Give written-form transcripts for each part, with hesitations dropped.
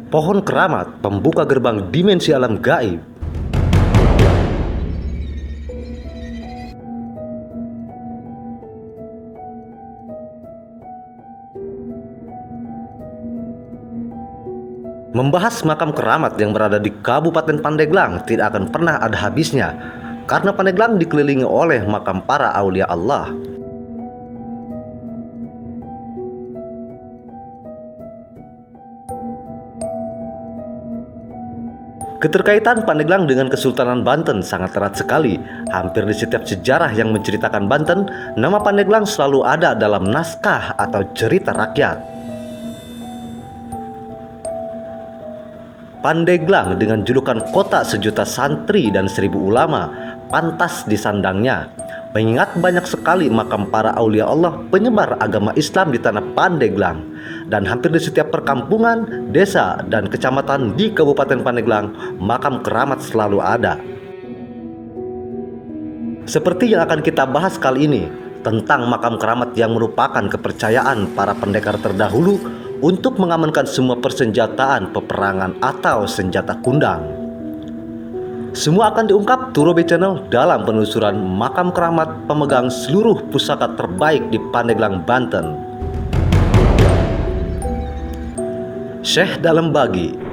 Pohon keramat, pembuka gerbang dimensi alam gaib. Membahas makam keramat yang berada di Kabupaten Pandeglang tidak akan pernah ada habisnya, karena Pandeglang dikelilingi oleh makam para aulia Allah. Keterkaitan Pandeglang dengan Kesultanan Banten sangat erat sekali. Hampir di setiap sejarah yang menceritakan Banten, nama Pandeglang selalu ada dalam naskah atau cerita rakyat. Pandeglang dengan julukan kota sejuta santri dan 1000 ulama pantas disandangnya, mengingat banyak sekali makam para aulia Allah penyebar agama Islam di tanah Pandeglang, dan hampir di setiap perkampungan, desa, dan kecamatan di Kabupaten Pandeglang makam keramat selalu ada. Seperti yang akan kita bahas kali ini tentang makam keramat yang merupakan kepercayaan para pendekar terdahulu untuk mengamankan semua persenjataan peperangan atau senjata kundang. Semua akan diungkap Turobe Channel dalam penelusuran makam keramat pemegang seluruh pusaka terbaik di Pandeglang, Banten. Syekh Dalembagi.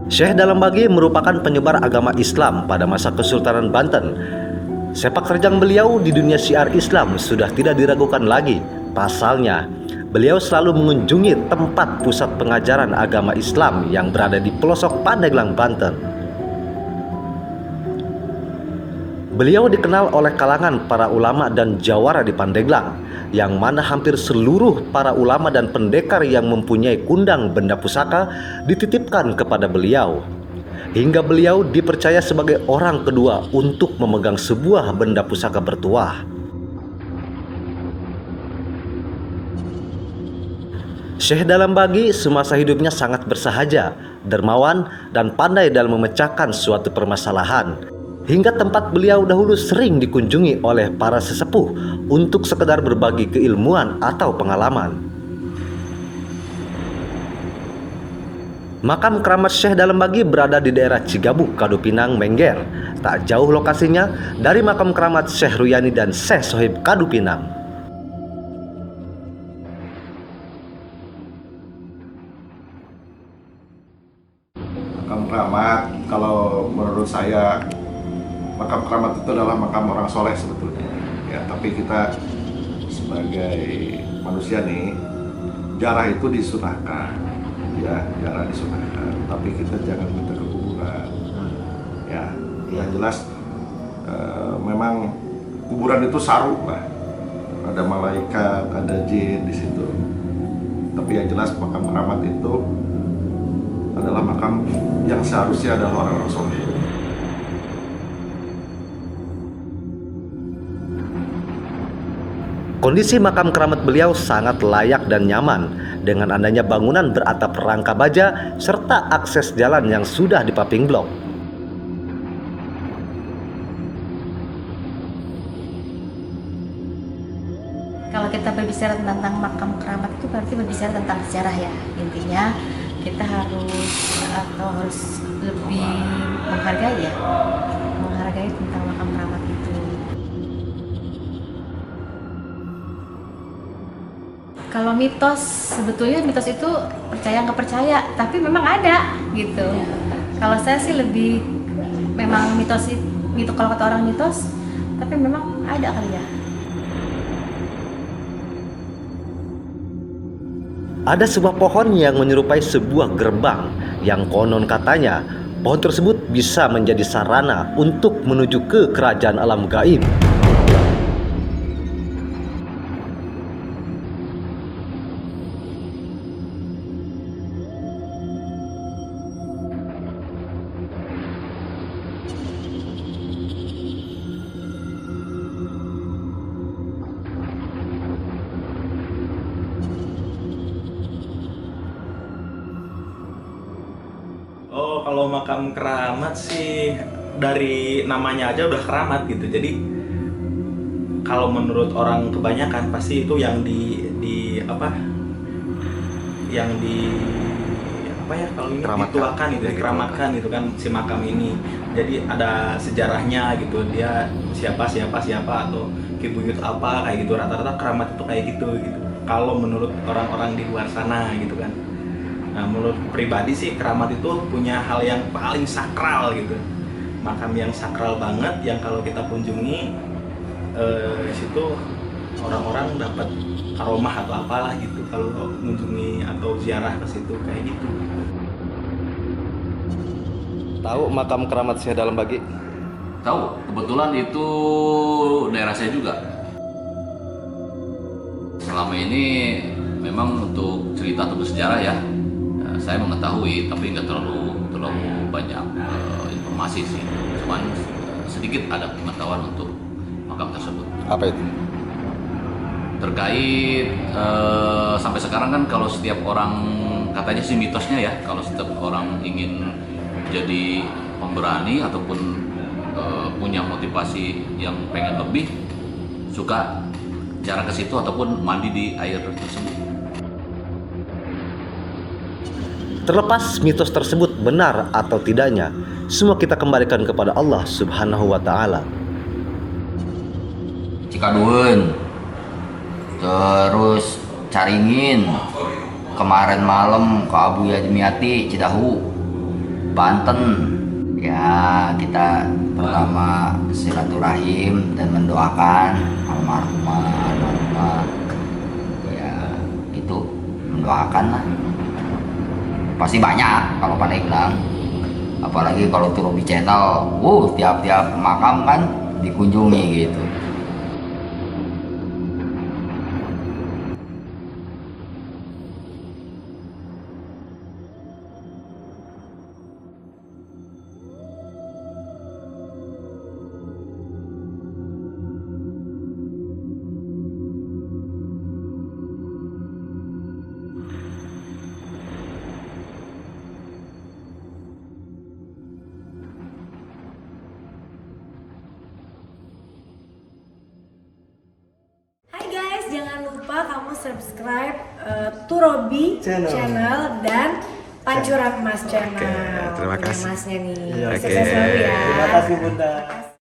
Syekh Dalembagi merupakan penyebar agama Islam pada masa Kesultanan Banten. Sepak terjang beliau di dunia syiar Islam sudah tidak diragukan lagi. Pasalnya, beliau selalu mengunjungi tempat pusat pengajaran agama Islam yang berada di pelosok Pandeglang, Banten. Beliau dikenal oleh kalangan para ulama dan jawara di Pandeglang, yang mana hampir seluruh para ulama dan pendekar yang mempunyai kundang benda pusaka dititipkan kepada beliau. Hingga beliau dipercaya sebagai orang kedua untuk memegang sebuah benda pusaka bertuah. Syekh Dalembagi semasa hidupnya sangat bersahaja, dermawan, dan pandai dalam memecahkan suatu permasalahan. Hingga tempat beliau dahulu sering dikunjungi oleh para sesepuh untuk sekedar berbagi keilmuan atau pengalaman. Makam keramat Syekh Dalembagi berada di daerah Cigabuk, Kadupinang, Mengger. Tak jauh lokasinya dari makam keramat Syekh Ruyani dan Syekh Sohib Kadupinang. Makam keramat, kalau menurut saya, makam keramat itu adalah makam orang soleh sebetulnya. Ya, tapi kita sebagai manusia nih, jarah itu disunahkan, ya, jarah disunahkan. Tapi kita jangan minta ke kuburan. Ya, yang jelas memang kuburan itu saru lah. Ada malaikat, ada jin di situ. Tapi yang jelas makam keramat itu adalah makam yang seharusnya adalah orang-orang soleh. Kondisi makam keramat beliau sangat layak dan nyaman dengan adanya bangunan beratap rangka baja serta akses jalan yang sudah dipaving blok. Kalau kita berbicara tentang makam keramat itu berarti berbicara tentang sejarah ya. Intinya kita harus lebih menghargai tentang makam keramat itu. Kalau mitos, sebetulnya mitos itu percaya nggak percaya, tapi memang ada gitu. Kalau saya sih lebih memang mitos itu, kalau kata orang mitos, tapi memang ada kali ya. Ada sebuah pohon yang menyerupai sebuah gerbang yang konon katanya pohon tersebut bisa menjadi sarana untuk menuju ke kerajaan alam gaib. Oh, kalau makam keramat sih dari namanya aja udah keramat gitu. Jadi kalau menurut orang kebanyakan pasti itu yang di apa? Yang di apa ya kalau ini Keramatkan. dituakan itu, Ya, dikeramatkan itu kan si makam ini. Jadi ada sejarahnya gitu, dia siapa atau kibuyut apa kayak gitu, rata-rata keramat itu kayak gitu. Kalau menurut orang-orang di luar sana gitu kan. Nah, menurut pribadi sih keramat itu punya hal yang paling sakral gitu. Makam yang sakral banget yang kalau kita kunjungi situ orang-orang dapat karomah atau apalah gitu kalau mengunjungi atau ziarah ke situ kayak gitu. Tahu makam keramat Syekh Dalam Bagi? Tahu, kebetulan itu daerah saya juga. Selama ini memang untuk cerita atau bersejarah ya, saya mengetahui tapi nggak terlalu banyak informasi sih. Cuman sedikit ada pengetahuan untuk makam tersebut. Apa itu? Terkait sampai sekarang kan kalau setiap orang, katanya sih mitosnya ya, kalau setiap orang ingin jadi pemberani ataupun punya motivasi yang pengen lebih, suka jarang ke situ ataupun mandi di air tersebut. Terlepas mitos tersebut benar atau tidaknya, semua kita kembalikan kepada Allah Subhanahu wa Ta'ala. Cikaduun, terus Caringin, kemarin malam ke Abu Yadmiati Cidahu, Banten. Ya, kita pertama silaturahim dan mendoakan almarhumah. Ya, itu mendoakan lah. Pasti banyak kalau Pandeglang. Apalagi kalau Turobi Channel, tiap-tiap makam kan dikunjungi gitu. Hai guys, jangan lupa kamu subscribe Turobi channel dan Pancuran Mas channel. Oke, terima Punya kasih. Masnya nih. Oke. Sukses selalu ya. Terima kasih Bunda.